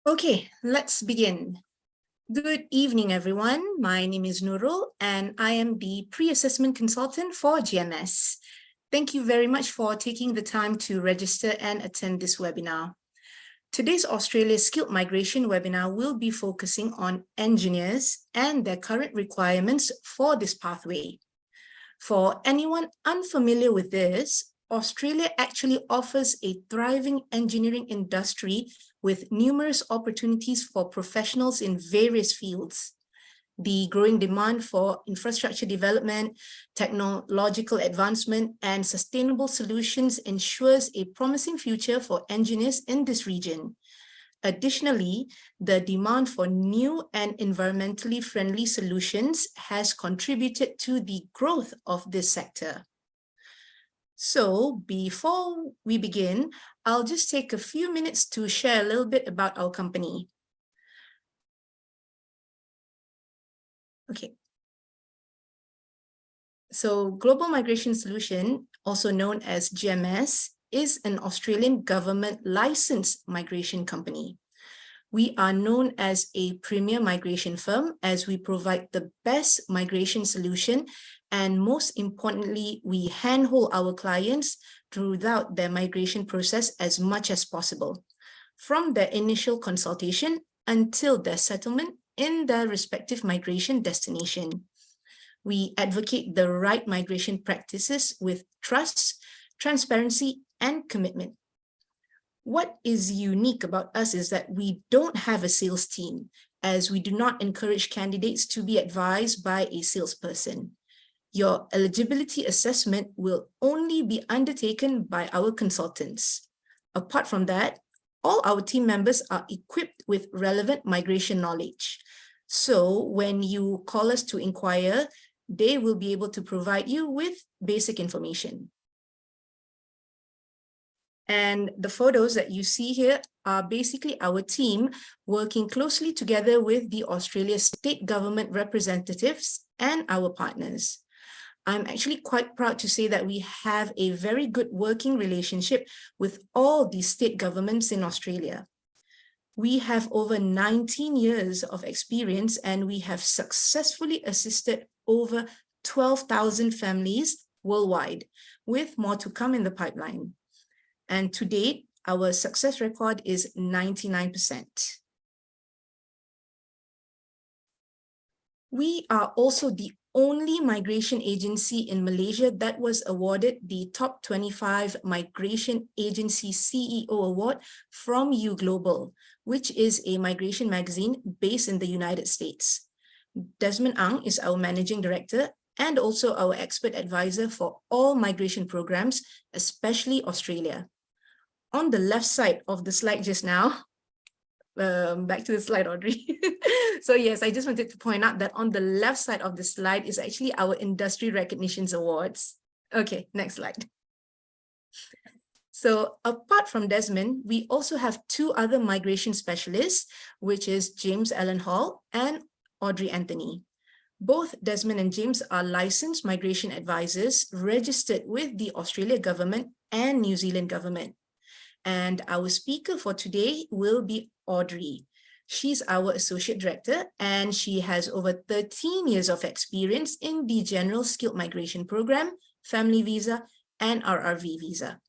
Okay, let's begin. Good evening, everyone. My name is Nurul, and I am the pre-assessment consultant for GMS. Thank you very much for taking the time to register and attend this webinar. Today's Australia Skilled Migration webinar will be focusing on engineers and their current requirements for this pathway. For anyone unfamiliar with this, Australia actually offers a thriving engineering industry with numerous opportunities for professionals in various fields. The growing demand for infrastructure development, technological advancement, and sustainable solutions ensures a promising future for engineers in this region. Additionally, the demand for new and environmentally friendly solutions has contributed to the growth of this sector. So before we begin, I'll just take a few minutes to share a little bit about our company. Okay. So Global Migration Solution, also known as GMS, is an Australian government licensed migration company. We are known as a premier migration firm as we provide the best migration solution, and most importantly, we handhold our clients throughout their migration process as much as possible, from their initial consultation until their settlement in their respective migration destination. We advocate the right migration practices with trust, transparency, and commitment. What is unique about us is that we don't have a sales team, as we do not encourage candidates to be advised by a salesperson. Your eligibility assessment will only be undertaken by our consultants. Apart from that, all our team members are equipped with relevant migration knowledge. So when you call us to inquire, they will be able to provide you with basic information. And the photos that you see here are basically our team working closely together with the Australia state government representatives and our partners. I'm actually quite proud to say that we have a very good working relationship with all the state governments in Australia. We have over 19 years of experience, and we have successfully assisted over 12,000 families worldwide, with more to come in the pipeline. And to date, our success record is 99%. We are also the only migration agency in Malaysia that was awarded the Top 25 Migration Agency CEO Award from U Global, which is a migration magazine based in the United States. Desmond Ang is our managing director and also our expert advisor for all migration programs, especially Australia. On the left side of the slide just now, back to the slide, Audrey. So yes, I just wanted to point out that on the left side of the slide is actually our industry recognitions awards. Okay, next slide. So apart from Desmond, we also have two other migration specialists, which is James Allen Hall and Audrey Anthony. Both Desmond and James are licensed migration advisors registered with the Australia government and New Zealand government. And our speaker for today will be Audrey. She's our associate director, and she has over 13 years of experience in the General Skilled Migration Program, Family Visa, and RRV Visa.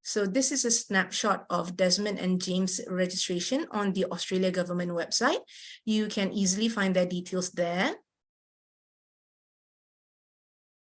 So this is a snapshot of Desmond and James' registration on the Australia government website. You can easily find their details there.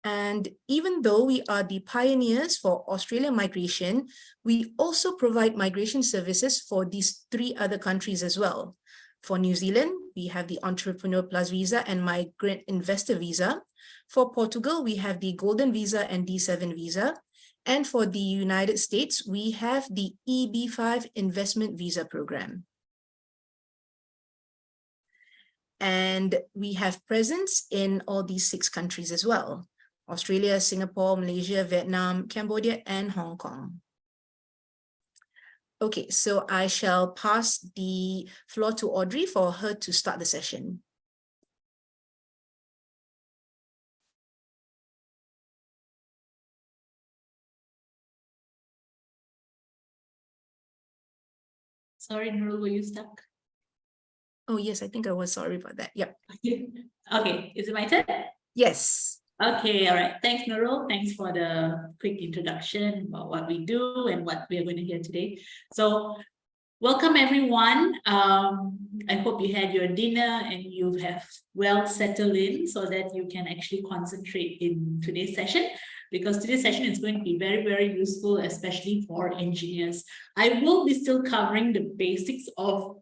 And even though we are the pioneers for Australian migration, we also provide migration services for these three other countries as well. For New Zealand, we have the Entrepreneur Plus Visa and Migrant Investor Visa. For Portugal, we have the Golden Visa and D7 Visa. And for the United States, we have the EB5 Investment Visa Program. And we have presence in all these 6 countries as well: Australia, Singapore, Malaysia, Vietnam, Cambodia, and Hong Kong. Okay, so I shall pass the floor to Audrey for her to start the session. Sorry, Nurul, were you stuck? Oh, yes, I think I was. Sorry about that. Yep. Okay, is it my turn? Yes. Okay, all right. Thanks, Nurul. Thanks for the quick introduction about what we do and what we are going to hear today. So, welcome everyone. I hope you had your dinner and you have well settled in so that you can actually concentrate in today's session, because today's session is going to be very, very useful, especially for engineers. I will be still covering the basics of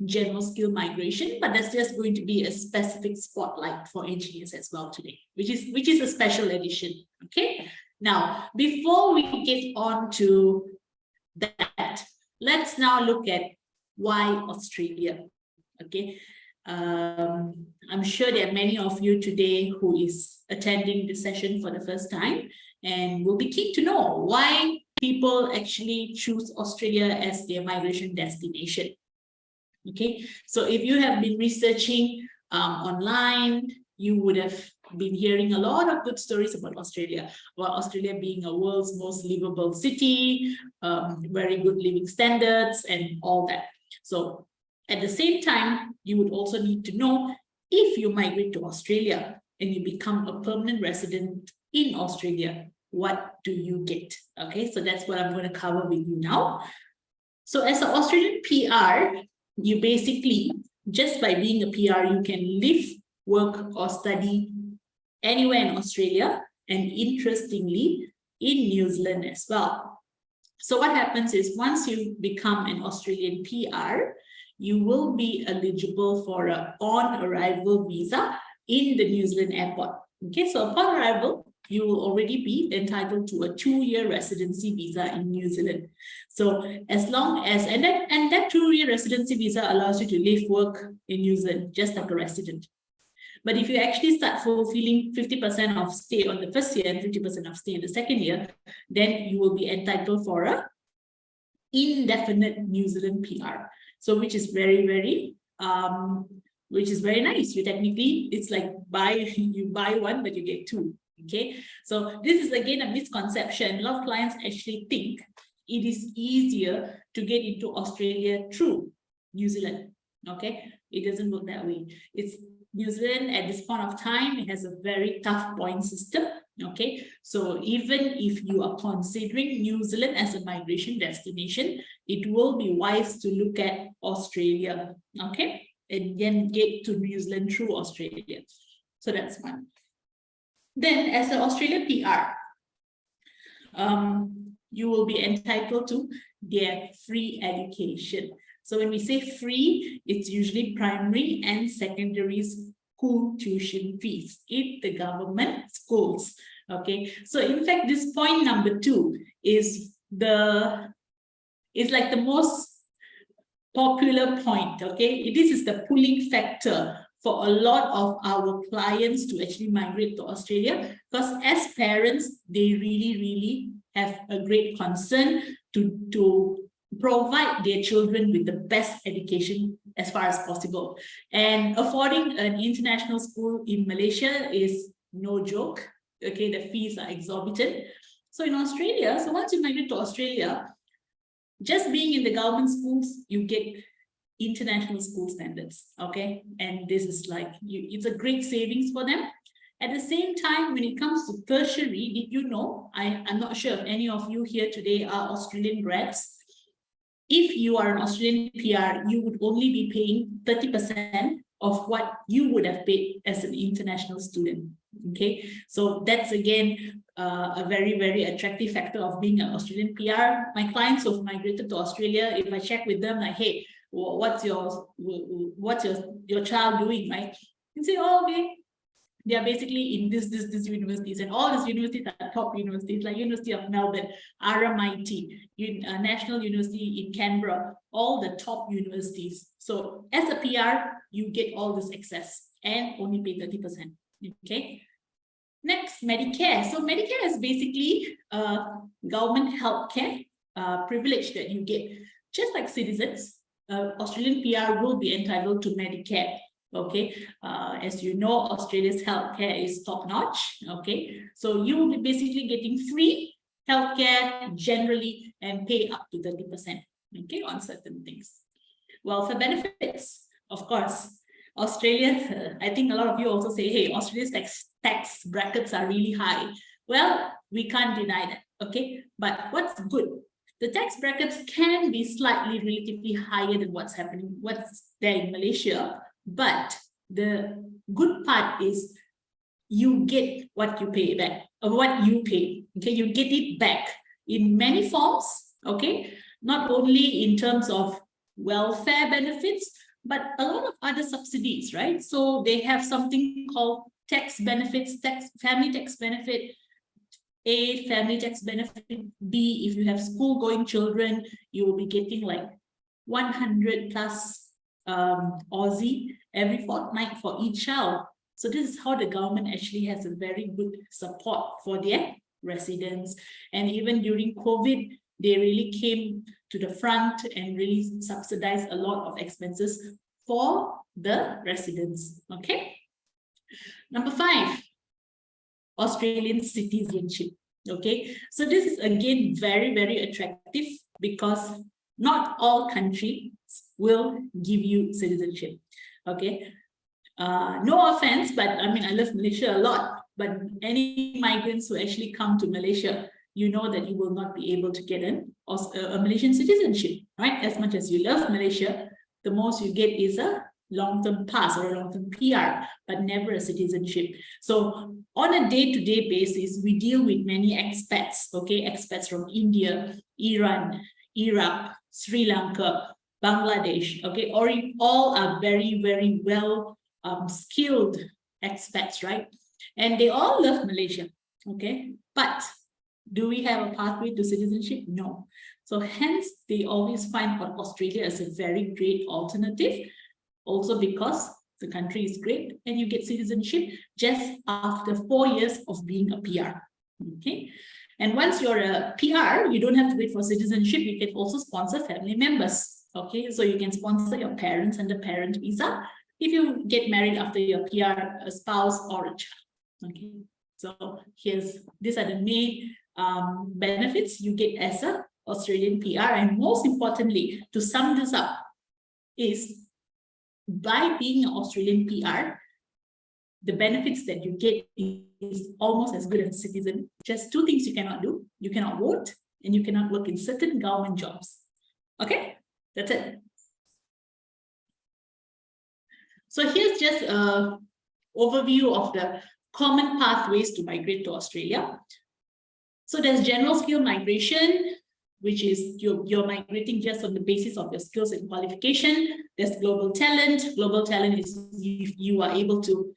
general skill migration, but that's just going to be a specific spotlight for engineers as well today, which is a special edition. Okay, now before we get on to that, let's now look at why Australia. Okay, I'm sure there are many of you today who is attending the session for the first time and will be keen to know why people actually choose Australia as their migration destination. Okay, so if you have been researching online, you would have been hearing a lot of good stories about Australia being a world's most livable city, very good living standards and all that. So at the same time, you would also need to know, if you migrate to Australia and you become a permanent resident in Australia, what do you get? Okay, so that's what I'm going to cover with you now. So as an Australian PR, you basically, just by being a PR, you can live, work, or study anywhere in Australia, and interestingly, in New Zealand as well. So what happens is, once you become an Australian PR, you will be eligible for an on-arrival visa in the New Zealand airport. Okay, so upon arrival, you will already be entitled to a 2-year residency visa in New Zealand. So as long as, and that 2-year residency visa allows you to live, work in New Zealand, just like a resident. But if you actually start fulfilling 50% of stay on the first year and 50% of stay in the second year, then you will be entitled for a indefinite New Zealand PR. So which is very, very nice. You technically, it's like you buy one, but you get two. Okay, so this is again a misconception. A lot of clients actually think it is easier to get into Australia through New Zealand. Okay, it doesn't work that way. It's New Zealand at this point of time, it has a very tough point system. Okay, so even if you are considering New Zealand as a migration destination, it will be wise to look at Australia. Okay, and then get to New Zealand through Australia. So that's one. Then, as an Australian PR, you will be entitled to their free education. So when we say free, it's usually primary and secondary school tuition fees in the government schools. Okay, so in fact, this point number 2 is like the most popular point. Okay, this is the pulling factor for a lot of our clients to actually migrate to Australia, because as parents, they really have a great concern to provide their children with the best education as far as possible. And affording an international school in Malaysia is no joke. Okay, the fees are exorbitant. So in Australia, so once you migrate to Australia, just being in the government schools, you get international school standards. Okay, and this is like, it's a great savings for them. At the same time, when it comes to tertiary, did you know, I'm not sure if any of you here today are Australian grads. If you are an Australian PR, you would only be paying 30% of what you would have paid as an international student. Okay, so that's again a very attractive factor of being an Australian PR. My clients who have migrated to Australia, if I check with them like, hey, what's your child doing, right? And say, oh, okay, they are basically in this universities, and all these universities are top universities, like University of Melbourne, RMIT, National University in Canberra, all the top universities. So as a PR, you get all this access and only pay 30%. Okay. Next, Medicare. So Medicare is basically government healthcare privilege that you get. Just like citizens, Australian PR will be entitled to Medicare. Okay, as you know, Australia's healthcare is top-notch. Okay, so you will be basically getting free healthcare generally and pay up to 30%. okay, on certain things. Welfare benefits, of course. Australia, I think a lot of you also say, hey, Australia's tax brackets are really high. Well, we can't deny that, okay? But what's good? The tax brackets can be slightly relatively higher than what's there in Malaysia, but the good part is you get what you pay back, or what you pay, okay? You get it back in many forms, okay? Not only in terms of welfare benefits, but a lot of other subsidies, right? So they have something called tax benefits, family tax benefit, A, family tax benefit, B, if you have school-going children, you will be getting like 100 plus Aussie every fortnight for each child. So this is how the government actually has a very good support for their residents. And even during COVID, they really came to the front and really subsidized a lot of expenses for the residents, okay? Number 5, Australian citizenship, okay? So this is again very, very attractive because not all countries will give you citizenship, okay? No offense, but I mean, I love Malaysia a lot, but any migrants who actually come to Malaysia, you know that you will not be able to get a Malaysian citizenship, right? As much as you love Malaysia, the most you get is a long-term pass or a long-term PR, but never a citizenship. So on a day-to-day basis, we deal with many expats, okay? Expats from India, Iran, Iraq, Sri Lanka, Bangladesh, okay? Or all are very, very well skilled expats, right? And they all love Malaysia, okay? But do we have a pathway to citizenship? No. So hence, they always find Australia as a very great alternative, also because the country is great and you get citizenship just after 4 years of being a PR, okay? And once you're a PR, you don't have to wait for citizenship. You can also sponsor family members, okay? So you can sponsor your parents and the parent visa if you get married after your PR, a spouse or a child, okay? So these are the main benefits you get as an Australian PR. And most importantly, to sum this up, is by being an Australian PR, the benefits that you get is almost as good as a citizen. Just 2 things you cannot do. You cannot vote and you cannot work in certain government jobs. Okay, that's it. So here's just an overview of the common pathways to migrate to Australia. So there's general skill migration, which is you're migrating just on the basis of your skills and qualification. There's global talent. Global talent is if you are able to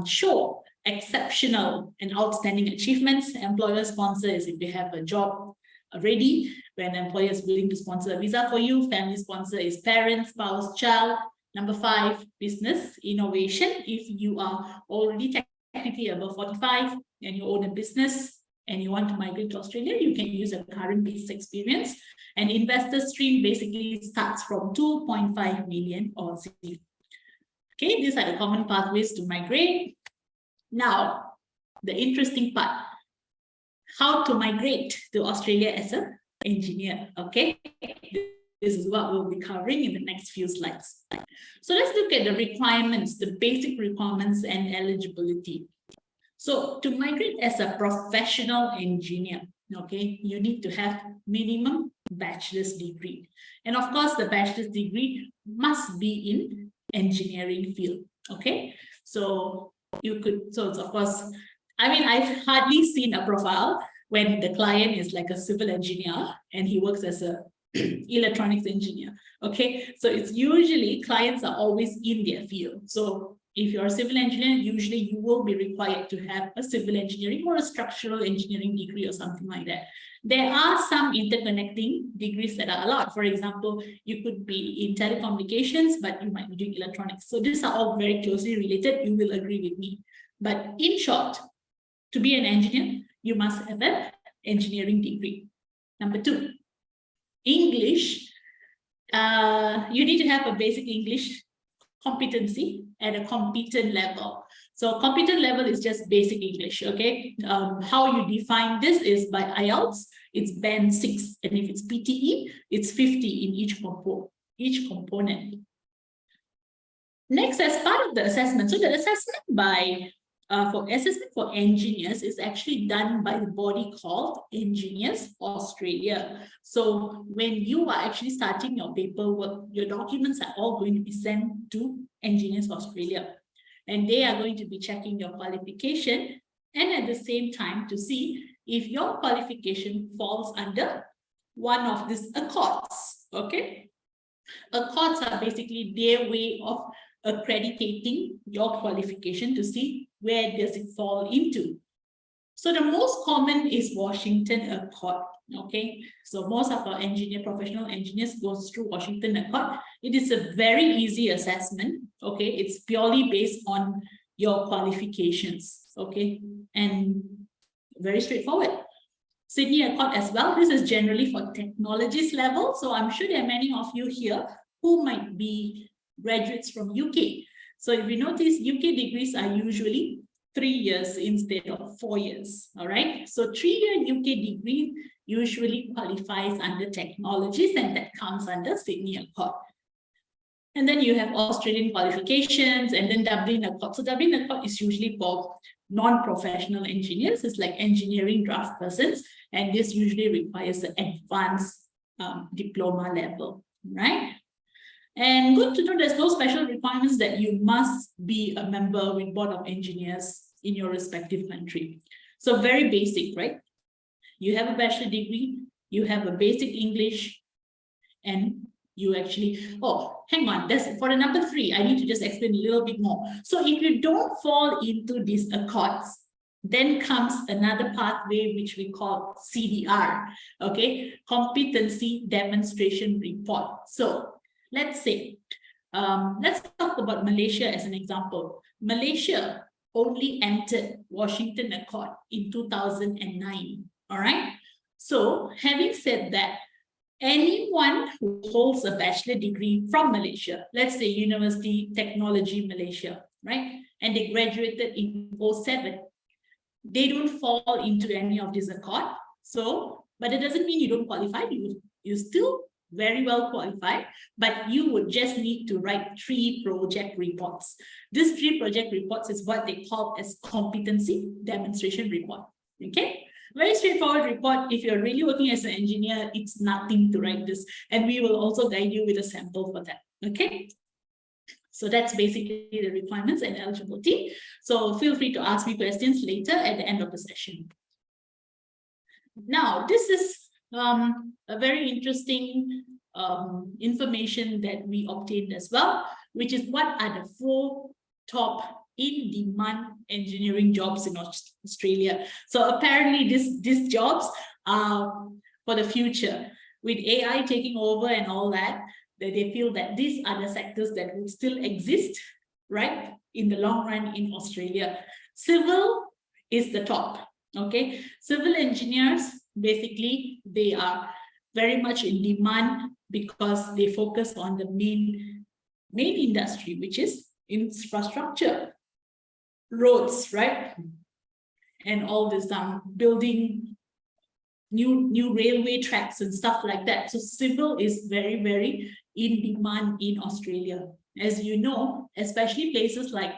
show exceptional and outstanding achievements. Employer sponsor is if they have a job ready, when an employer is willing to sponsor a visa for you. Family sponsor is parent, spouse, child. Number 5, business innovation. If you are already technically above 45 and you own a business and you want to migrate to Australia, you can use a current business experience. And investor stream basically starts from 2.5 million Aussie. Okay, these are the common pathways to migrate. Now, the interesting part, how to migrate to Australia as an engineer, okay? This is what we'll be covering in the next few slides. So let's look at the requirements, the basic requirements and eligibility. So to migrate as a professional engineer, okay, you need to have minimum bachelor's degree. And of course, the bachelor's degree must be in engineering field, okay? So you could, so it's of course, I mean, I've hardly seen a profile when the client is like a civil engineer and he works as a electronics engineer, okay? So it's usually clients are always in their field. So if you're a civil engineer, usually you will be required to have a civil engineering or a structural engineering degree or something like that. There are some interconnecting degrees that are allowed. For example, you could be in telecommunications, but you might be doing electronics. So these are all very closely related. You will agree with me. But in short, to be an engineer, you must have an engineering degree. Number 2, English. You need to have a basic English competency at a competent level. So competent level is just basic English, okay? How you define this is by IELTS. it's band 6. And if it's PTE, it's 50 in each component. Next, as part of the assessment, so the assessment for engineers is actually done by the body called Engineers Australia. So when you are actually starting your paperwork, your documents are all going to be sent to Engineers Australia, and they are going to be checking your qualification and at the same time to see if your qualification falls under one of these accords. Okay, accords are basically their way of accrediting your qualification to see where does it fall into. So the most common is Washington Accord. Okay, so most of our professional engineers goes through Washington Accord. It is a very easy assessment. Okay, it's purely based on your qualifications. Okay, and very straightforward. Sydney Accord as well. This is generally for technologies level. So I'm sure there are many of you here who might be graduates from UK. So if you notice, UK degrees are usually 3 years instead of 4 years. All right. So 3-year UK degree usually qualifies under technologies, and that comes under Sydney Accord. And then you have Australian qualifications and then Dublin Accord. So Dublin Accord is usually for non-professional engineers. It's like engineering draft persons, and this usually requires an advanced diploma level, right? And good to know there's no special requirements that you must be a member with Board of Engineers in your respective country. So very basic, right? You have a bachelor degree, you have a basic English, and you actually, oh, hang on, that's for the number 3, I need to just explain a little bit more. So if you don't fall into these accords, then comes another pathway which we call CDR, okay, Competency Demonstration Report. So let's say, let's talk about Malaysia as an example. Malaysia only entered Washington Accord in 2009, all right? So having said that, anyone who holds a bachelor degree from Malaysia, let's say University Technology Malaysia, right? And they graduated in 2007, they don't fall into any of this accord. So, but it doesn't mean you don't qualify. You still very well qualified, but you would just need to write 3 project reports. These 3 project reports is what they call as competency demonstration report. Okay, very straightforward report. If you're really working as an engineer, it's nothing to write this, and we will also guide you with a sample for that. Okay, so that's basically the requirements and eligibility. So feel free to ask me questions later at the end of the session. Now, this is a very interesting information that we obtained as well, which is what are the 4 top in-demand engineering jobs in Australia. So apparently these jobs are for the future. With AI taking over and all that, they feel that these are the sectors that will still exist, right, in the long run in Australia. Civil is the top, okay? Civil engineers, basically, they are very much in demand because they focus on the main industry, which is infrastructure, roads, right? And all this building new railway tracks and stuff like that. So civil is very, very in demand in Australia. As you know, especially places like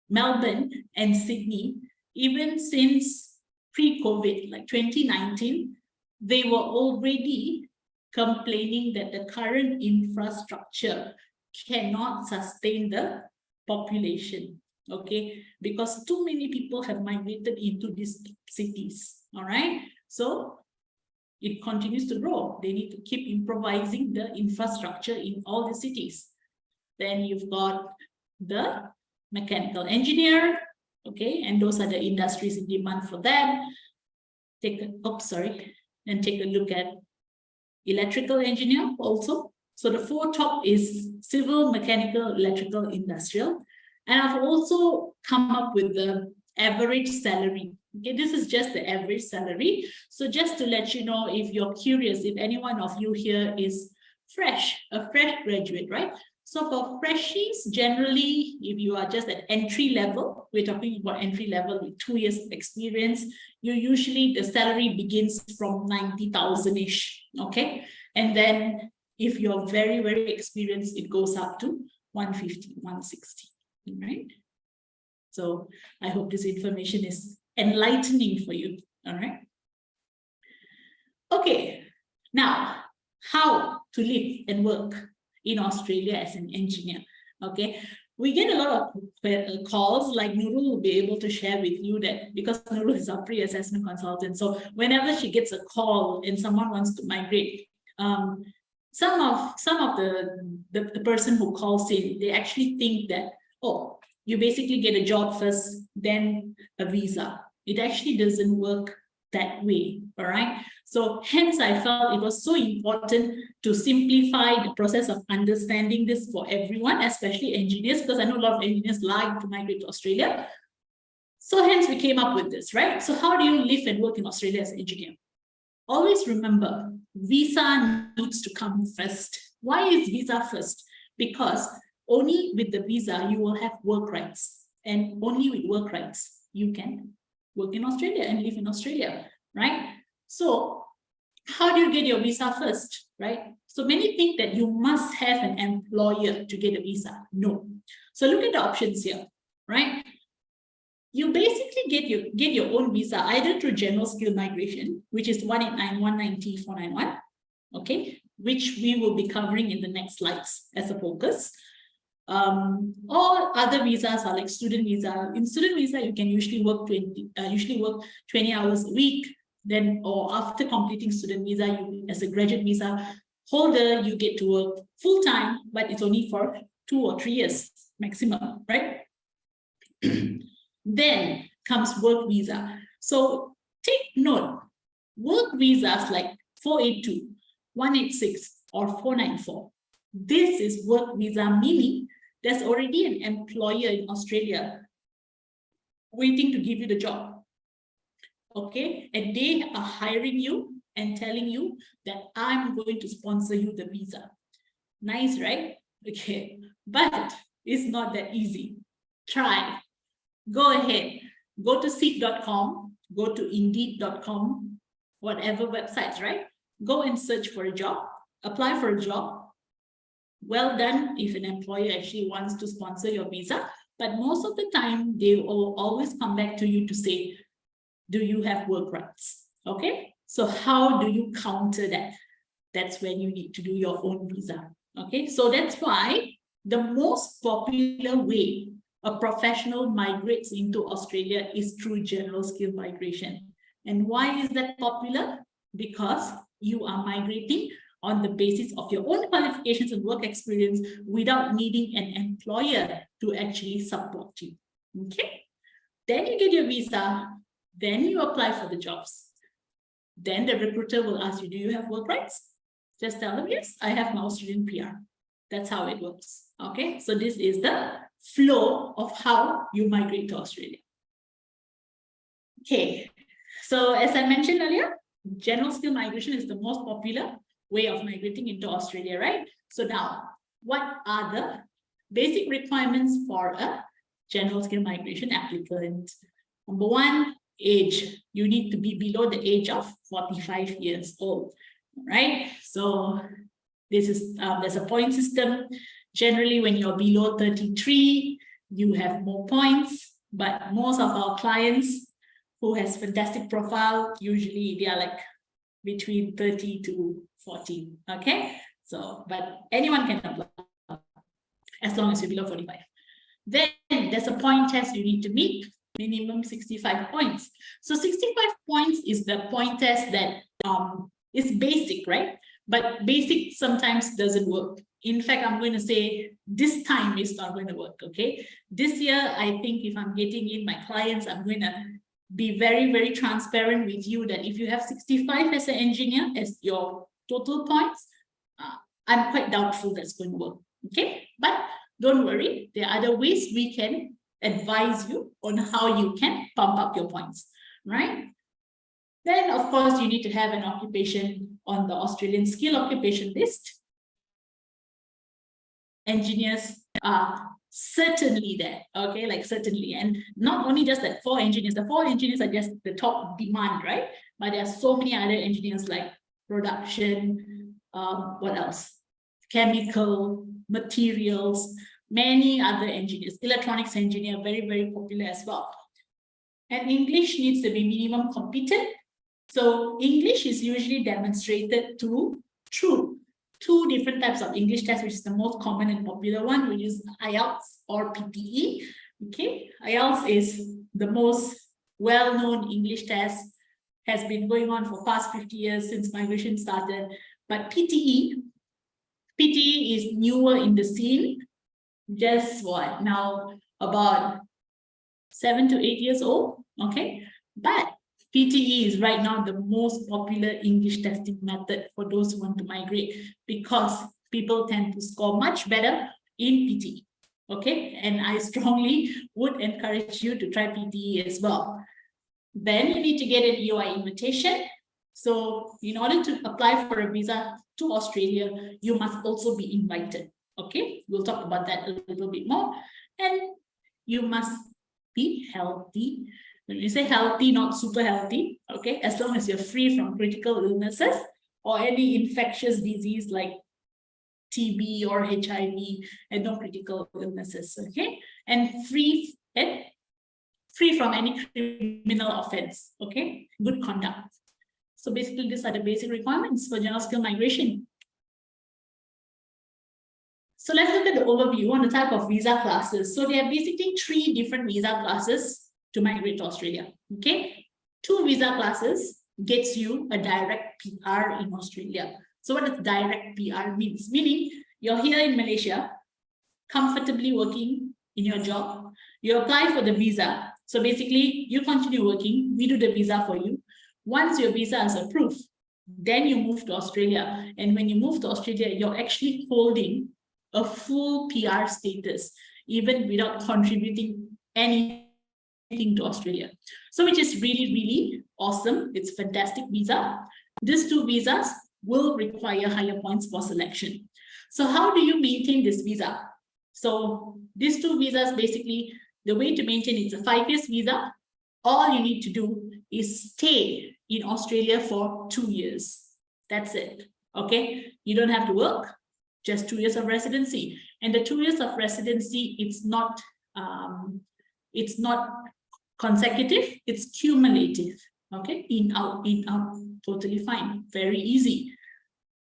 Melbourne and Sydney, even since pre-COVID, like 2019, they were already complaining that the current infrastructure cannot sustain the population, okay? Because too many people have migrated into these cities, all right? So it continues to grow. They need to keep improvising the infrastructure in all the cities. Then you've got the mechanical engineer, okay? And those are the industries in demand for them. Take a look at electrical engineer also. So the 4 top is civil, mechanical, electrical, industrial. And I've also come up with the average salary. Okay, this is just the average salary. So just to let you know, if you're curious, if any one of you here is a fresh graduate, right? So for freshies, generally, if you are just at entry level, we're talking about entry level with 2 years of experience, the salary begins from 90,000-ish, okay? And then if you're very, very experienced, it goes up to 150, 160, right? So I hope this information is enlightening for you, all right? Okay, now, how to live and work in Australia as an engineer, okay? We get a lot of calls, like Nurul will be able to share with you that, because Nurul is our pre-assessment consultant, so whenever she gets a call and someone wants to migrate, some of the person who calls in, they actually think that, oh, you basically get a job first, then a visa. It actually doesn't work that way, all right? So hence I felt it was so important to simplify the process of understanding this for everyone, especially engineers, because I know a lot of engineers like to migrate to Australia. So hence we came up with this, right? So how do you live and work in Australia as an engineer? Always remember, visa needs to come first. Why is visa first? Because only with the visa, you will have work rights. And only with work rights, you can work in Australia and live in Australia, right? So how do you get your visa first, right? So many think that you must have an employer to get a visa. No. So look at the options here, right? You basically get your own visa either through general skill migration, which is 189, 190, 491, okay, which we will be covering in the next slides as a focus. Or other visas are like student visa. In student visa, you can usually work 20 hours a week. Then, or after completing student visa, you, as a graduate visa holder, you get to work full time, but it's only for 2 or 3 years maximum, right? Then comes work visa. So take note, work visas like 482, 186, or 494. This is work visa, meaning there's already an employer in Australia waiting to give you the job. Okay, and they are hiring you and telling you that I'm going to sponsor you the visa. Nice, right? Okay, but it's not that easy. Try. Go ahead. Go to seek.com, go to indeed.com, whatever websites, right? Go and search for a job, apply for a job. Well done if an employer actually wants to sponsor your visa, but most of the time they will always come back to you to say, do you have work rights? Okay, so how do you counter that? That's when you need to do your own visa. Okay, so that's why the most popular way a professional migrates into Australia is through general skill migration. And why is that popular? Because you are migrating on the basis of your own qualifications and work experience without needing an employer to actually support you. Okay, then you get your visa. Then you apply for the jobs. Then the recruiter will ask you, do you have work rights? Just tell them, yes, I have my Australian PR. That's how it works. Okay, so this is the flow of how you migrate to Australia. Okay, so as I mentioned earlier, general skill migration is the most popular way of migrating into Australia, right? So now, what are the basic requirements for a general skill migration applicant? Number one, age. You need to be below the age of 45 years old, right? So this is there's a point system. Generally, when you're below 33, you have more points, but most of our clients who has fantastic profile, usually they are like between 30 to 40, okay? So, but anyone can apply as long as you're below 45. Then there's a point test you need to meet, minimum 65 points. So 65 points is the point test that is basic, right? But basic sometimes doesn't work. In fact, I'm going to say this time is not going to work, okay? This year, I think if I'm getting in my clients, I'm going to be very, very transparent with you that if you have 65 as an engineer as your total points, I'm quite doubtful that's going to work, okay? But don't worry, there are other ways we can advise you on how you can pump up your points, right? Then, of course, you need to have an occupation on the Australian skill occupation list. engineers are certainly there, okay, like certainly. And not only just that 4 engineers, the 4 engineers are just the top demand, right? But there are so many other engineers like production, what else? Chemical, materials, many other engineers, electronics engineer, very, very popular as well. And English needs to be minimum competent. So English is usually demonstrated through 2 different types of English tests, which is the most common and popular one. We use IELTS or PTE. Okay, IELTS is the most well-known English test, has been going on for past 50 years since migration started. But PTE is newer in the scene, just what, now about 7 to 8 years old, okay? But PTE is right now the most popular English testing method for those who want to migrate, because people tend to score much better in PTE, okay? And I strongly would encourage you to try PTE as well. Then you need to get an EOI invitation. So in order to apply for a visa to Australia, you must also be invited, okay? We'll talk about that a little bit more. And you must be healthy. When we say healthy, not super healthy, okay? As long as you're free from critical illnesses or any infectious disease like TB or HIV, and no critical illnesses, okay? And free from any criminal offense, okay? Good conduct. So basically, these are the basic requirements for general skill migration. So let's look at the overview on the type of visa classes. So there are basically 3 different visa classes to migrate to Australia, okay? 2 visa classes gets you a direct PR in Australia. So what does direct PR means? Meaning you're here in Malaysia, comfortably working in your job, you apply for the visa. So basically you continue working, we do the visa for you. Once your visa is approved, then you move to Australia. And when you move to Australia, you're actually holding a full PR status, even without contributing anything to Australia. So which is really, really awesome. It's a fantastic visa. These 2 visas will require higher points for selection. So how do you maintain this visa? So these 2 visas, basically, the way to maintain it's a 5 years visa. All you need to do is stay in Australia for 2 years. That's it, okay? You don't have to work, just 2 years of residency. And the 2 years of residency, it's not consecutive, it's cumulative, okay? In, out, totally fine, very easy.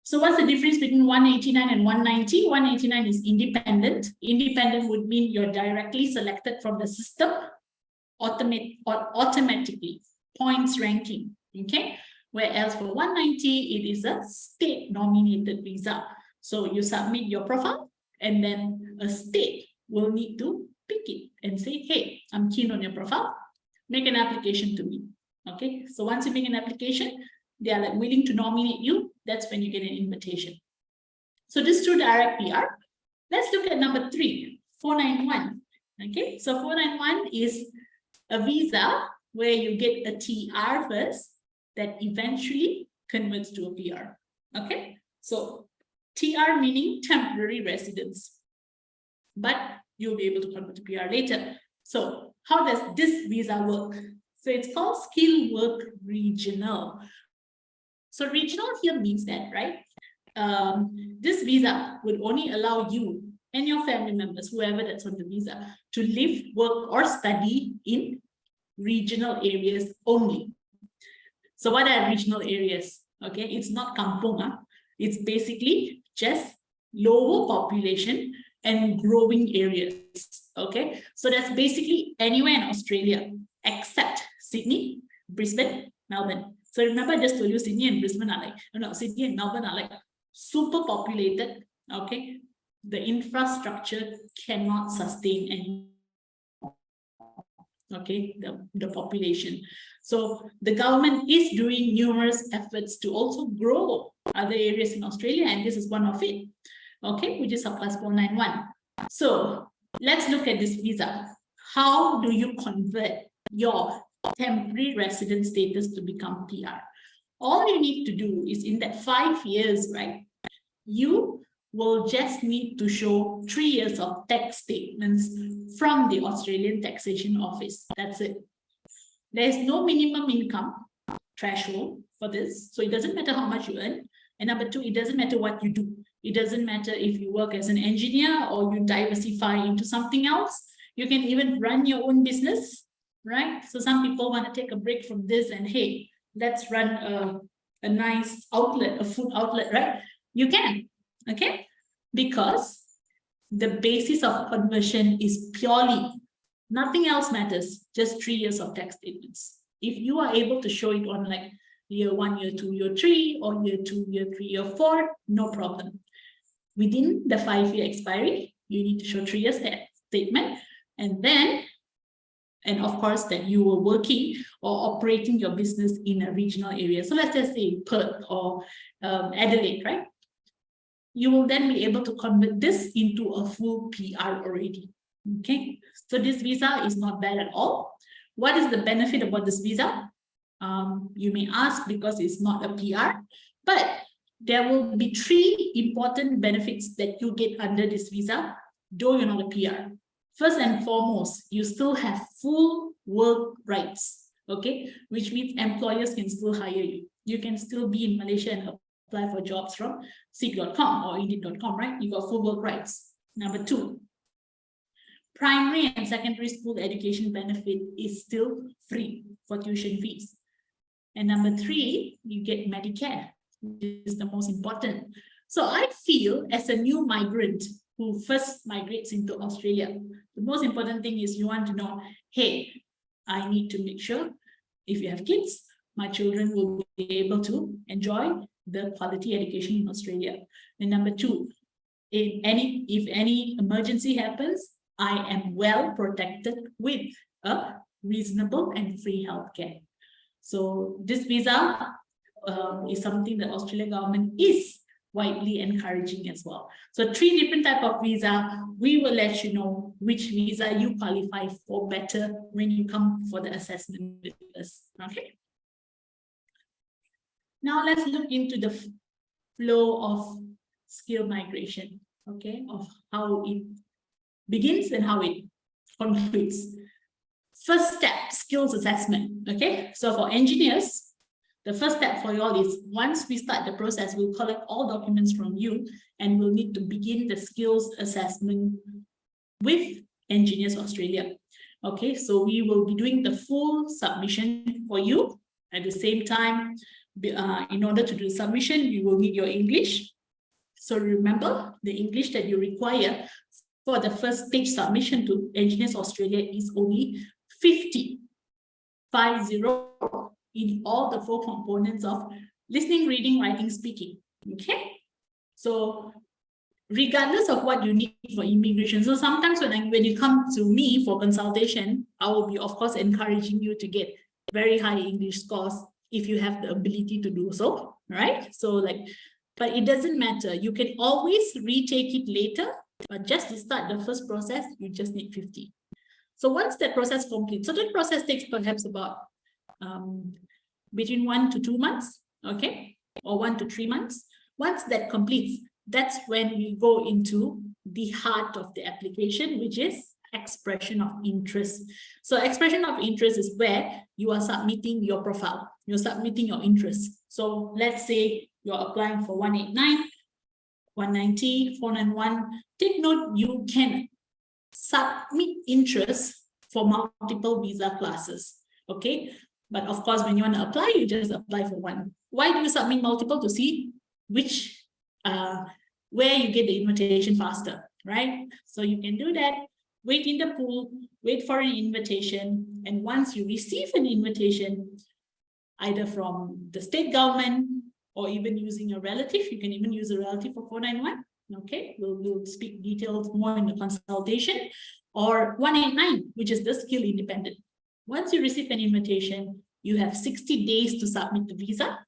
So what's the difference between 189 and 190? 189 is independent. Independent would mean you're directly selected from the system, automatically, points ranking, okay? Whereas for 190, it is a state-nominated visa. So you submit your profile, and then a state will need to pick it and say, hey, I'm keen on your profile, make an application to me, okay? So once you make an application, they are like willing to nominate you, that's when you get an invitation. So this is through direct PR. Let's look at number 3, 491, okay? So 491 is a visa where you get a TR first that eventually converts to a PR, okay? So TR meaning temporary residence, but you'll be able to convert to PR later. So how does this visa work? So it's called Skill Work Regional. So regional here means that, right? This visa would only allow you and your family members, whoever that's on the visa, to live, work, or study in regional areas only. So what are regional areas? Okay, it's not kampung. It's basically just lower population and growing areas. Okay, so that's basically anywhere in Australia except Sydney, Brisbane, Melbourne. So remember, I just told you Sydney and Brisbane are like, no, Sydney and Melbourne are like super populated. Okay, the infrastructure cannot sustain any. Okay, the population. So the government is doing numerous efforts to also grow other areas in Australia, and this is one of it. Okay, which is subclass 491. So let's look at this visa. How do you convert your temporary resident status to become PR? All you need to do is in that 5 years, right? You will just need to show 3 years of tax statements from the Australian Taxation Office. That's it. There is no minimum income threshold for this. So it doesn't matter how much you earn. And number 2, it doesn't matter what you do. It doesn't matter if you work as an engineer or you diversify into something else. You can even run your own business, right? So some people want to take a break from this and, hey, let's run a nice outlet, a food outlet, right? You can, okay? Because the basis of conversion is purely, nothing else matters, just 3 years of tax statements. If you are able to show it on like year 1, year 2, year 3, or year 2, year 3, year 4, no problem. Within the 5-year expiry, you need to show 3 years statement, and then, and of course, that you were working or operating your business in a regional area. So let's just say Perth or Adelaide, right? You will then be able to convert this into a full PR already. Okay, so this visa is not bad at all. What is the benefit about this visa? You may ask, because it's not a PR, but there will be 3 important benefits that you get under this visa, though you're not a PR. First and foremost, you still have full work rights, okay? Which means employers can still hire you. You can still be in Malaysia and apply for jobs from seek.com or indeed.com, right? You got full work rights. Number 2, primary and secondary school education benefit is still free for tuition fees. And number 3, you get Medicare, which is the most important. So I feel as a new migrant who first migrates into Australia, the most important thing is you want to know, hey, I need to make sure if you have kids, my children will be able to enjoy the quality education in Australia. And number 2, if any emergency happens, I am well protected with a reasonable and free healthcare. So this visa is something that Australian government is widely encouraging as well. So 3 different type of visa, we will let you know which visa you qualify for better when you come for the assessment with us, okay? Now let's look into the flow of skill migration, okay? Of how it begins and how it concludes. First step, skills assessment, okay? So for engineers, the first step for you all is once we start the process, we'll collect all documents from you and we'll need to begin the skills assessment with Engineers Australia. Okay, so we will be doing the full submission for you. At the same time, in order to do the submission, you will need your English. So remember, the English that you require for the first stage submission to Engineers Australia is only 50 in all the 4 components of listening, reading, writing, speaking. Okay, so regardless of what you need for immigration, so sometimes when you come to me for consultation, I will be, of course, encouraging you to get very high English scores if you have the ability to do so, right? So but it doesn't matter. You can always retake it later, but just to start the first process, you just need 50. So once that process completes, so that process takes perhaps about between 1 to 2 months, okay, or 1 to 3 months. Once that completes, that's when we go into the heart of the application, which is expression of interest. So expression of interest is where you are submitting your profile, you're submitting your interest. So let's say you're applying for 189, 190, 491. Take note, you can submit interest for multiple visa classes, okay? But of course, when you want to apply, you just apply for one. Why do you submit multiple? To see which, where you get the invitation faster, right? So you can do that, wait in the pool, wait for an invitation. And once you receive an invitation, either from the state government or even using a relative, you can even use a relative for 491. Okay, we'll speak details more in the consultation, or 189, which is the skill independent. Once you receive an invitation, you have 60 days to submit the visa.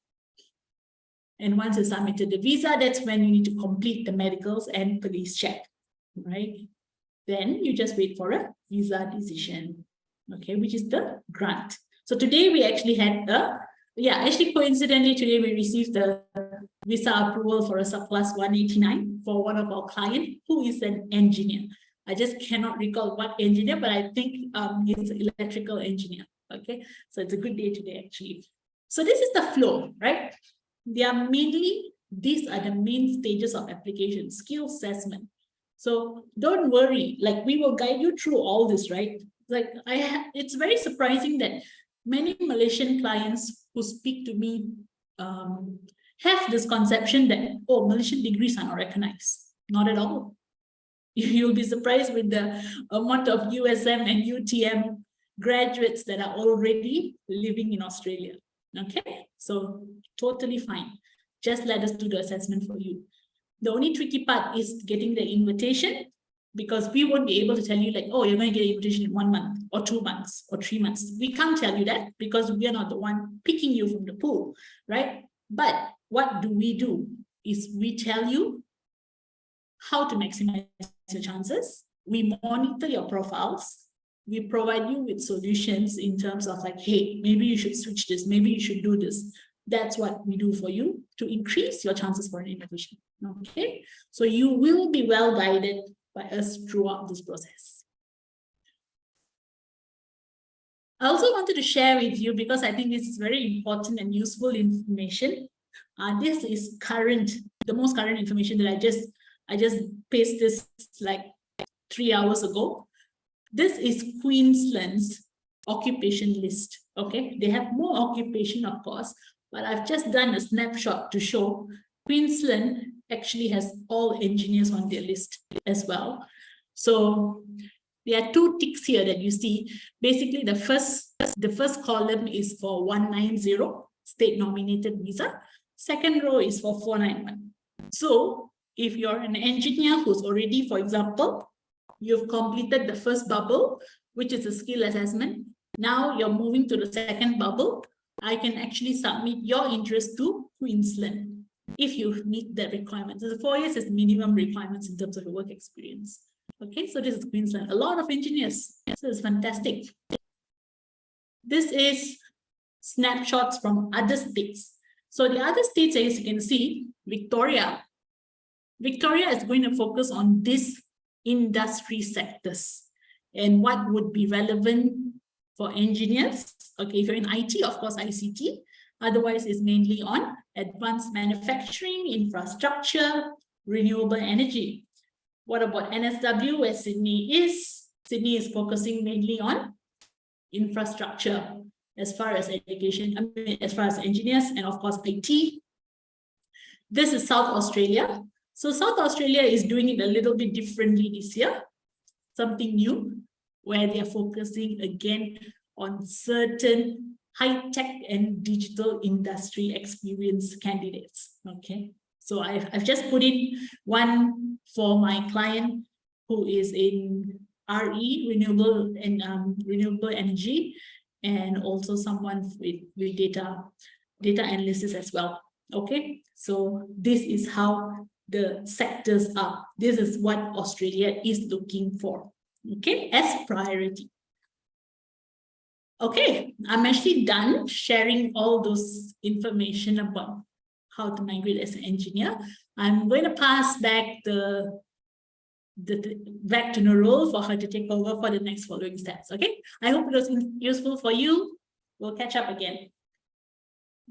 And once you submitted the visa, that's when you need to complete the medicals and police check, right? Then you just wait for a visa decision, okay, which is the grant. So today we actually had actually coincidentally today we received the visa approval for a surplus 189 for one of our clients who is an engineer. I just cannot recall what engineer, but I think he's an electrical engineer. Okay, so it's a good day today actually. So this is the flow, right? These are the main stages of application, skill assessment. So don't worry, like we will guide you through all this, right? Like it's very surprising that many Malaysian clients who speak to me have this conception that, oh, Malaysian degrees are not recognized. Not at all. You'll be surprised with the amount of USM and UTM graduates that are already living in Australia. Okay, so totally fine. Just let us do the assessment for you. The only tricky part is getting the invitation, because we won't be able to tell you like, oh, you're going to get an invitation in 1 month or 2 months or 3 months. We can't tell you that because we are not the one picking you from the pool, right? But what do? Is we tell you how to maximize your chances. We monitor your profiles. We provide you with solutions in terms of like, hey, maybe you should switch this, maybe you should do this. That's what we do for you to increase your chances for an invitation. Okay, so you will be well guided by us throughout this process. I also wanted to share with you, because I think this is very important and useful information. This is the most current information that I just pasted this like 3 hours ago. This is Queensland's occupation list. Okay, they have more occupation, of course, but I've just done a snapshot to show Queensland actually has all engineers on their list as well. So there are 2 ticks here that you see. Basically, the first column is for 190 state nominated visa. Second row is for 491. So if you're an engineer who's already, for example, you've completed the first bubble, which is a skill assessment. Now you're moving to the second bubble. I can actually submit your interest to Queensland if you meet the requirements. So the 4 years is minimum requirements in terms of your work experience. Okay, so this is Queensland. A lot of engineers. So it's fantastic. This is snapshots from other states. So the other states, as you can see, Victoria is going to focus on these industry sectors and what would be relevant for engineers. Okay, if you're in IT, of course, ICT. Otherwise, it's mainly on advanced manufacturing, infrastructure, renewable energy. What about NSW, where Sydney is? Sydney is focusing mainly on infrastructure as far as education, as far as engineers, and of course, IT. This is South Australia. So South Australia is doing it a little bit differently this year, something new, where they are focusing again on certain high-tech and digital industry experience candidates. Okay, so I've just put in one for my client who is in RE, renewable energy, and also someone with data analysis as well. Okay, so this is how the sectors are. This is what Australia is looking for, okay, as priority. Okay, I'm actually done sharing all those information about how to migrate as an engineer. I'm going to pass back back to Nurul for her to take over for the next following steps. Okay, I hope it was useful for you. We'll catch up again.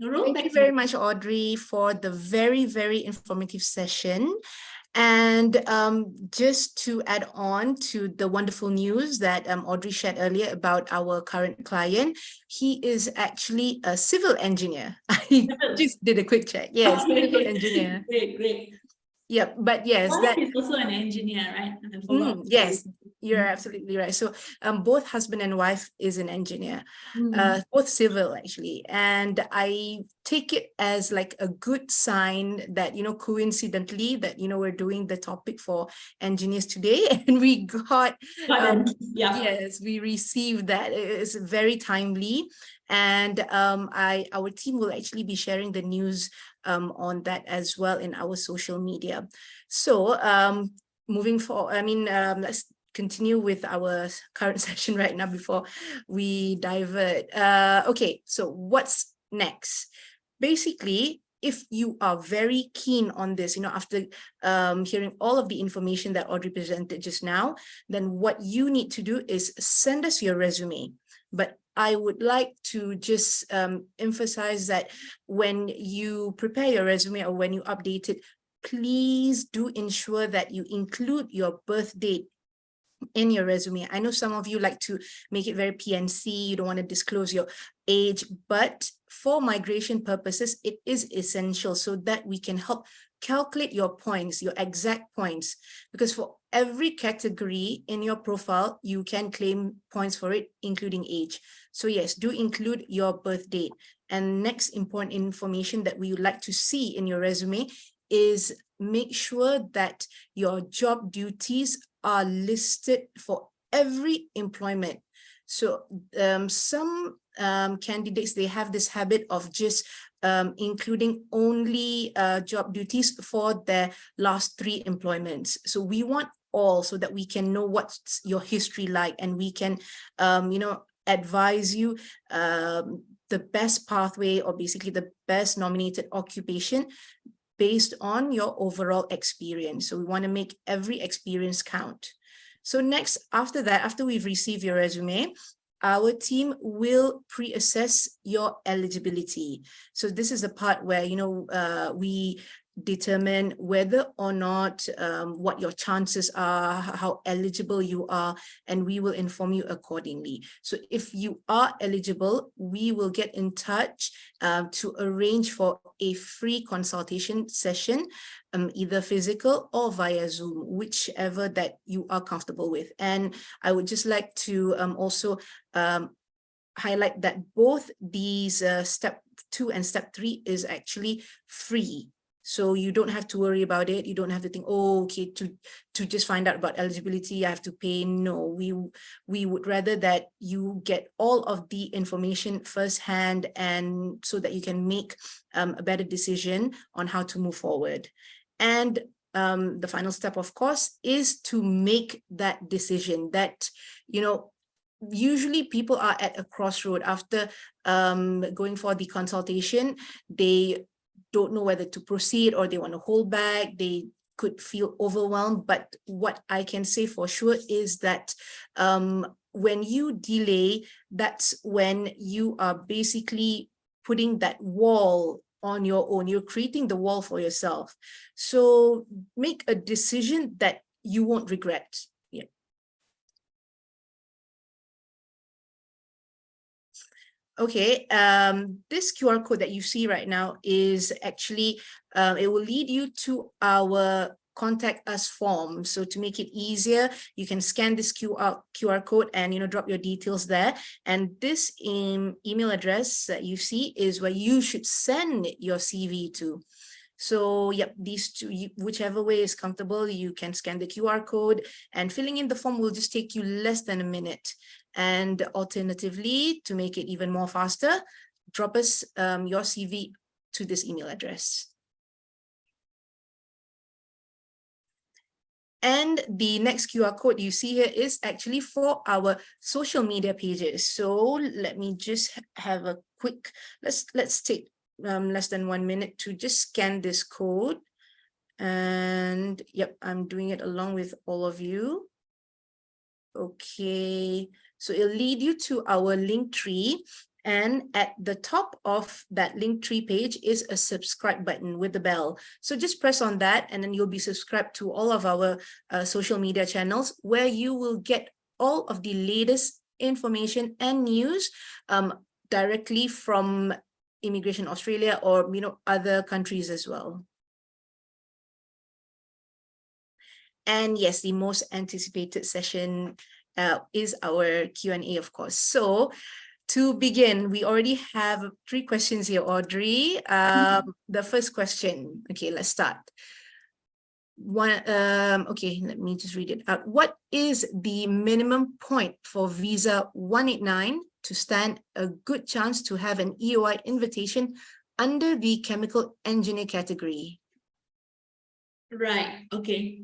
Nurul, thank you very much, Audrey, for the very, very informative session. And just to add on to the wonderful news that Audrey shared earlier about our current client, he is actually a civil engineer. I just did a quick check. Yes, civil engineer. Great. Yep, but yes, that is also an engineer, right? Yes, you're absolutely right. So both husband and wife is an engineer, both civil actually. And I take it as like a good sign that, coincidentally that, we're doing the topic for engineers today, and we got, yes, we received that. It's very timely. And our team will actually be sharing the news on that as well in our social media. So moving forward, let's continue with our current session right now before we divert. Okay, so what's next? Basically, if you are very keen on this, after hearing all of the information that Audrey presented just now, then what you need to do is send us your resume. But I would like to just emphasize that when you prepare your resume or when you update it, please do ensure that you include your birth date in your resume. I know some of you like to make it very PNC, you don't want to disclose your age, but for migration purposes, it is essential so that we can help calculate your points, your exact points, because for every category in your profile, you can claim points for it, including age. So yes, do include your birth date. And next important information that we would like to see in your resume is make sure that your job duties are listed for every employment. So some candidates, they have this habit of just including only job duties for their last 3 employments. So we want all, so that we can know what's your history like, and we can advise you the best pathway, or basically the best nominated occupation based on your overall experience. So we want to make every experience count. So next, after that, after we've received your resume, our team will pre-assess your eligibility. So this is the part where, we determine whether or not what your chances are, how eligible you are, and we will inform you accordingly. So if you are eligible, we will get in touch to arrange for a free consultation session, either physical or via Zoom, whichever that you are comfortable with. And I would just like to also highlight that both these step 2 and step 3 is actually free. So you don't have to worry about it. You don't have to think, oh, okay, to just find out about eligibility, I have to pay. No, we would rather that you get all of the information firsthand, and so that you can make a better decision on how to move forward. And the final step, of course, is to make that decision that, usually people are at a crossroad after going for the consultation. They don't know whether to proceed, or they want to hold back. They could feel overwhelmed. But what I can say for sure is that when you delay, that's when you are basically putting that wall on your own. You're creating the wall for yourself. So make a decision that you won't regret. Yeah. Okay, this QR code that you see right now is actually, it will lead you to our contact us form. So to make it easier, you can scan this QR code and drop your details there. And this email address that you see is where you should send your CV to. So yep, these two, whichever way is comfortable, you can scan the QR code, and filling in the form will just take you less than a minute. And alternatively, to make it even more faster, drop us your CV to this email address. And the next QR code you see here is actually for our social media pages. So let me just have a quick, let's take less than 1 minute to just scan this code. And yep, I'm doing it along with all of you. Okay, so it'll lead you to our link tree, and at the top of that link tree page is a subscribe button with the bell. So just press on that, and then you'll be subscribed to all of our social media channels, where you will get all of the latest information and news directly from Immigration Australia, or other countries as well. And yes, the most anticipated session is our Q&A, of course. So to begin, we already have 3 questions here, Audrey. The first question, okay, let's start. Okay, let me just read it out. What is the minimum point for visa 189 to stand a good chance to have an EOI invitation under the chemical engineer category? Right, okay.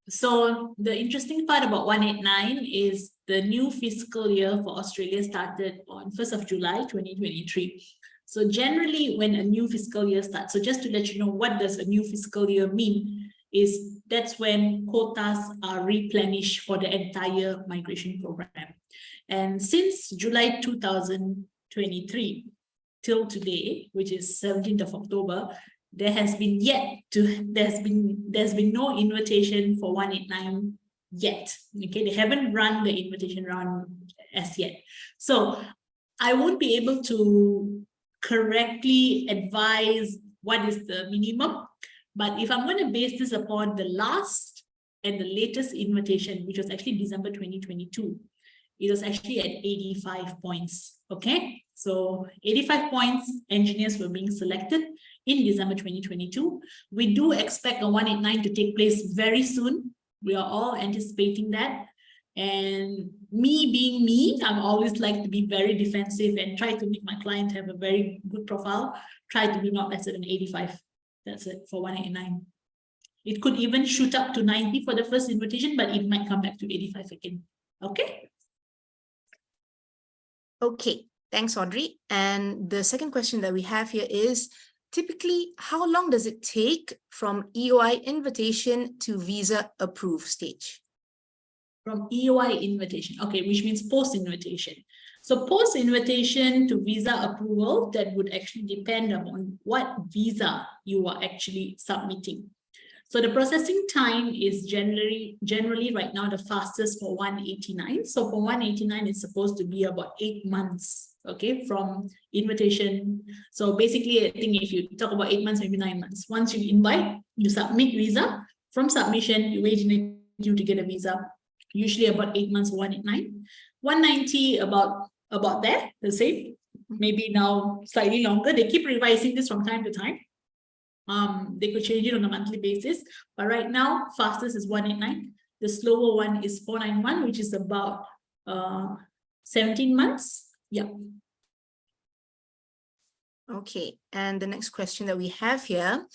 So the interesting part about 189 is the new fiscal year for Australia started on 1st of July 2023. So generally when a new fiscal year starts, so just to let you know what does a new fiscal year mean, is that's when quotas are replenished for the entire migration program. And since July 2023 till today, which is 17th of October, there's been no invitation for 189 yet. Okay, they haven't run the invitation round as yet. So I won't be able to correctly advise what is the minimum, but if I'm going to base this upon the last and the latest invitation, which was actually December 2022, it was actually at 85 points. Okay, so 85 points, engineers were being selected in December 2022. We do expect a 189 to take place very soon. We are all anticipating that. And me being me, I'm always like to be very defensive and try to make my client have a very good profile. Try to be not less than 85. That's it for 189. It could even shoot up to 90 for the first invitation, but it might come back to 85 again. Okay. Okay, thanks, Audrey. And the second question that we have here is, typically, how long does it take from EOI invitation to visa approved stage? From EOI invitation, okay, which means post-invitation. So post-invitation to visa approval, that would actually depend on what visa you are actually submitting. So the processing time is generally right now the fastest for 189. So for 189, it's supposed to be about 8 months, okay, from invitation. So basically, I think if you talk about 8 months, maybe 9 months. Once you invite, you submit visa. From submission, you wait in a queue to get a visa. Usually about 8 months, 189. 190, about there, the same. Maybe now slightly longer. They keep revising this from time to time. They could change it on a monthly basis, but right now, fastest is 189. The slower one is 491, which is about 17 months. Yeah. Okay, and the next question that we have here,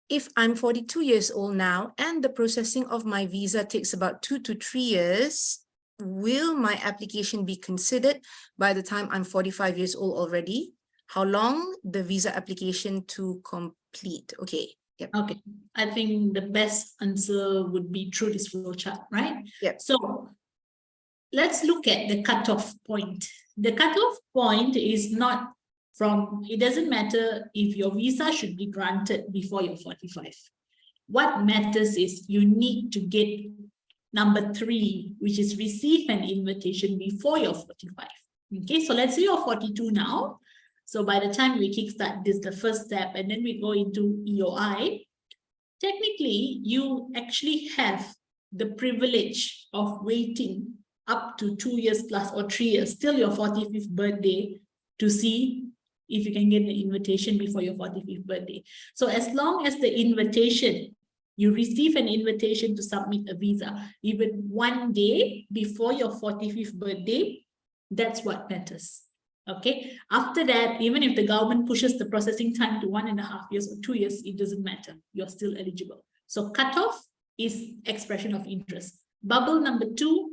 if I'm 42 years old now and the processing of my visa takes about 2 to 3 years, will my application be considered by the time I'm 45 years old already? How long the visa application to complete? Okay. Yep. Okay. I think the best answer would be through this flow chart, right? Yep. So let's look at the cutoff point. The cutoff point is not from, it doesn't matter if your visa should be granted before you're 45. What matters is you need to get number 3, which is receive an invitation before you're 45. Okay, so let's say you're 42 now. So by the time we kickstart this, the first step, and then we go into EOI, technically you actually have the privilege of waiting up to 2 years plus or 3 years till your 45th birthday to see if you can get the invitation before your 45th birthday. So as long as the invitation, you receive an invitation to submit a visa, even 1 day before your 45th birthday, that's what matters. Okay, after that, even if the government pushes the processing time to 1.5 years or 2 years, it doesn't matter. You're still eligible. So cutoff is expression of interest. Bubble number 3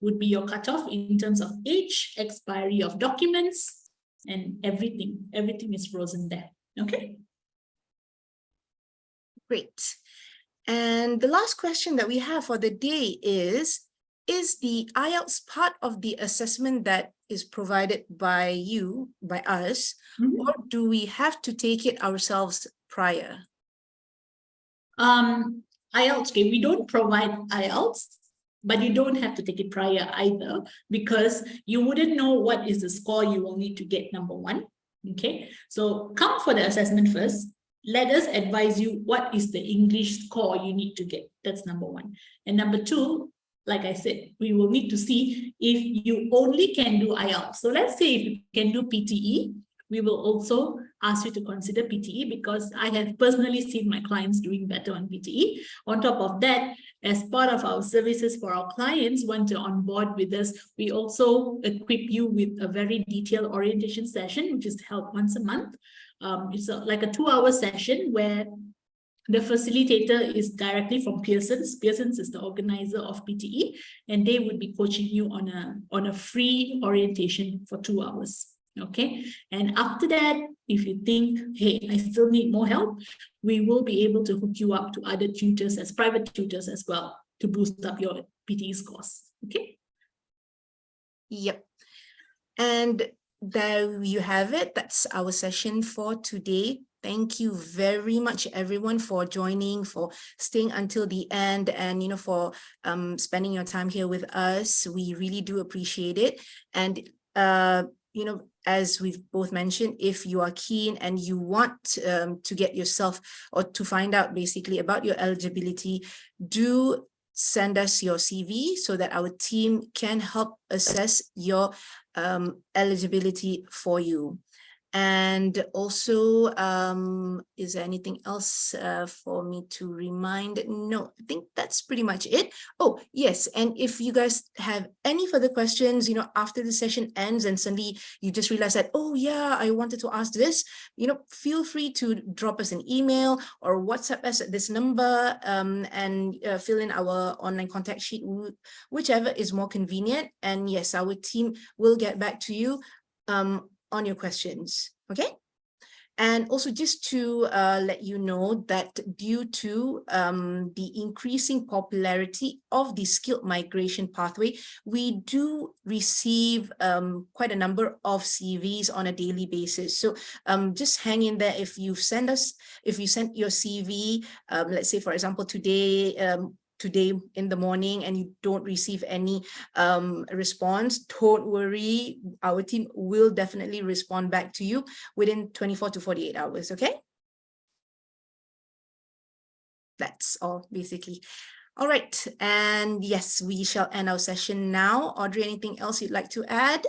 would be your cutoff in terms of age, expiry of documents, and everything. Everything is frozen there. Okay. Great. And the last question that we have for the day is the IELTS part of the assessment that is provided by us, or do we have to take it ourselves prior? IELTS, okay, we don't provide IELTS, but you don't have to take it prior either, because you wouldn't know what is the score you will need to get, number 1. Okay, so come for the assessment first. Let us advise you what is the English score you need to get. That's number 1. And number 2, like I said, we will need to see if you only can do IELTS. So let's say if you can do PTE, we will also ask you to consider PTE, because I have personally seen my clients doing better on PTE. On top of that, as part of our services for our clients, once you're on board with us, we also equip you with a very detailed orientation session, which is held once a month. It's like a 2-hour session where The facilitator is directly from Pearson's. Pearson's is the organizer of PTE, and they would be coaching you on a free orientation for 2 hours. Okay. And after that, if you think, hey, I still need more help, we will be able to hook you up to other tutors as private tutors as well to boost up your PTE scores. Okay. Yep. And there you have it. That's our session for today. Thank you very much, everyone, for joining, for staying until the end, and for spending your time here with us. We really do appreciate it. And as we've both mentioned, if you are keen and you want to get yourself or to find out basically about your eligibility, do send us your CV so that our team can help assess your eligibility for you. And also, is there anything else for me to remind? No, I think that's pretty much it. Oh, yes. And if you guys have any further questions, after the session ends and suddenly you just realize that, oh yeah, I wanted to ask this, feel free to drop us an email or WhatsApp us at this number and fill in our online contact sheet, whichever is more convenient. And yes, our team will get back to you on your questions, okay? And also just to let you know that due to the increasing popularity of the skilled migration pathway, we do receive quite a number of CVs on a daily basis. So just hang in there. If you sent your CV, let's say, for example, today in the morning and you don't receive any response, don't worry, our team will definitely respond back to you within 24 to 48 hours, okay? That's all basically. All right, and yes, we shall end our session now. Audrey, anything else you'd like to add?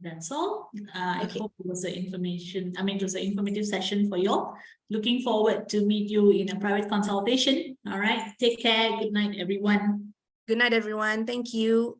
That's all. I Okay. hope it was an informative session for you all. Looking forward to meet you in a private consultation. All right. Take care. Good night, everyone. Good night, everyone. Thank you.